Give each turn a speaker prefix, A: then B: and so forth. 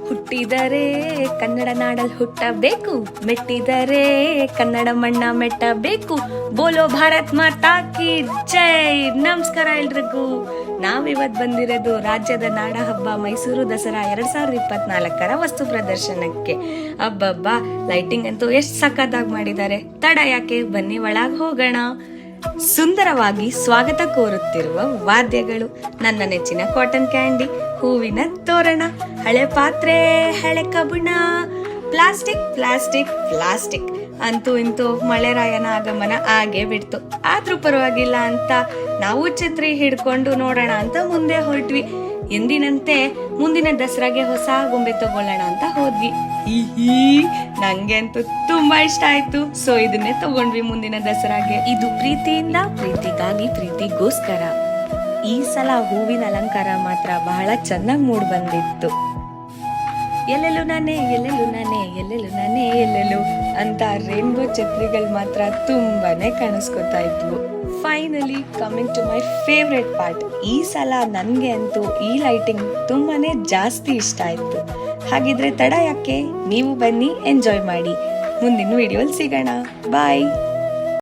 A: ಹುಟ್ಟಿದರೆ ಕನ್ನಡ ನಾಡಲ್ಲಿ ಹುಟ್ಟಬೇಕು, ಮೆಟ್ಟಿದರೆ ಕನ್ನಡ ಮಣ್ಣ ಮೆಟ್ಟಬೇಕು. ಬೋಲೋ ಭಾರತ್ ಮಾತಾ ಕಿ ಜೈ. ನಮಸ್ಕಾರ ಎಲ್ರಿಗೂ. ನಾವಿವತ್ತು ಬಂದಿರೋದು ರಾಜ್ಯದ ನಾಡ ಹಬ್ಬ ಮೈಸೂರು ದಸರಾ 2024ರ ವಸ್ತು ಪ್ರದರ್ಶನಕ್ಕೆ. ಅಬ್ಬಬ್ಬಾ, ಲೈಟಿಂಗ್ ಅಂತೂ ಎಷ್ಟು ಸಖತ್ತಾಗಿ ಮಾಡಿದ್ದಾರೆ. ತಡ ಯಾಕೆ, ಬನ್ನಿ ಒಳಗೆ ಹೋಗೋಣ. ಸುಂದರವಾಗಿ ಸ್ವಾಗತ ಕೋರುತ್ತಿರುವ ವಾದ್ಯಗಳು, ನನ್ನ ನೆಚ್ಚಿನ ಕಾಟನ್ ಕ್ಯಾಂಡಿ, ಹೂವಿನ ತೋರಣ, ಹಳೆ ಪಾತ್ರೆ, ಹಳೆ ಕಬ್ಬಣ, ಪ್ಲಾಸ್ಟಿಕ್ ಪ್ಲಾಸ್ಟಿಕ್ ಪ್ಲಾಸ್ಟಿಕ್. ಅಂತೂ ಇಂತೂ ಮಳೆರಾಯನ ಆಗಮನ ಆಗೇ ಬಿಡ್ತು. ಆದ್ರೂ ಪರವಾಗಿಲ್ಲ ಅಂತ ನಾವು ಛತ್ರಿ ಹಿಡ್ಕೊಂಡು ನೋಡೋಣ ಅಂತ ಮುಂದೆ ಹೊರಟ್ವಿ. ಎಂದಿನಂತೆ ಮುಂದಿನ ದಸರಾಗೆ ಹೊಸ ಗೊಂಬೆ ತಗೊಳ್ಳೋಣ ಅಂತ ಹೋದ್ವಿ. ನಂಗೆ ಅಂತೂ ತುಂಬಾ ಇಷ್ಟ ಆಯ್ತು. ಸೊ ಇದನ್ನೇ ತಗೊಂಡ್ವಿ ಮುಂದಿನ ದಸರಾಗೆ. ಇದು ಪ್ರೀತಿಯಿಂದ ಪ್ರೀತಿಗಾಗಿ ಪ್ರೀತಿಗೋಸ್ಕರ. ಈ ಸಲ ಹೂವಿನ ಅಲಂಕಾರ ಮಾತ್ರ ಬಹಳ ಚೆನ್ನಾಗಿ ಮೂಡ್ ಬಂದಿತ್ತು. ಎಲ್ಲೆಲ್ಲೂ ನಾನೇ ಎಲ್ಲೆಲ್ಲೂ ನಾನೇ ಎಲ್ಲೆಲ್ಲೂ ನಾನೇ ಎಲ್ಲೆಲ್ಲೂ ಅಂತ ರೇನ್ಬೋ ಛತ್ರಿಗಳು ಮಾತ್ರ ತುಂಬಾನೇ ಕಾಣಿಸ್ಕೊತಾ ಇದ್ವು. Finally coming to my favourite part. ಈ ಸಲ ನನಗೆ ಅಂತೂ ಈ ಲೈಟಿಂಗ್ ತುಂಬಾನೇ ಜಾಸ್ತಿ ಇಷ್ಟ ಆಯ್ತು. ಹಾಗಿದ್ರೆ ತಡ ಯಾಕೆ, ನೀವು ಬನ್ನಿ, ಎಂಜಾಯ್ ಮಾಡಿ. ಮುಂದಿನ ವಿಡಿಯೋಲಿ ಸಿಗೋಣ. ಬಾಯ್.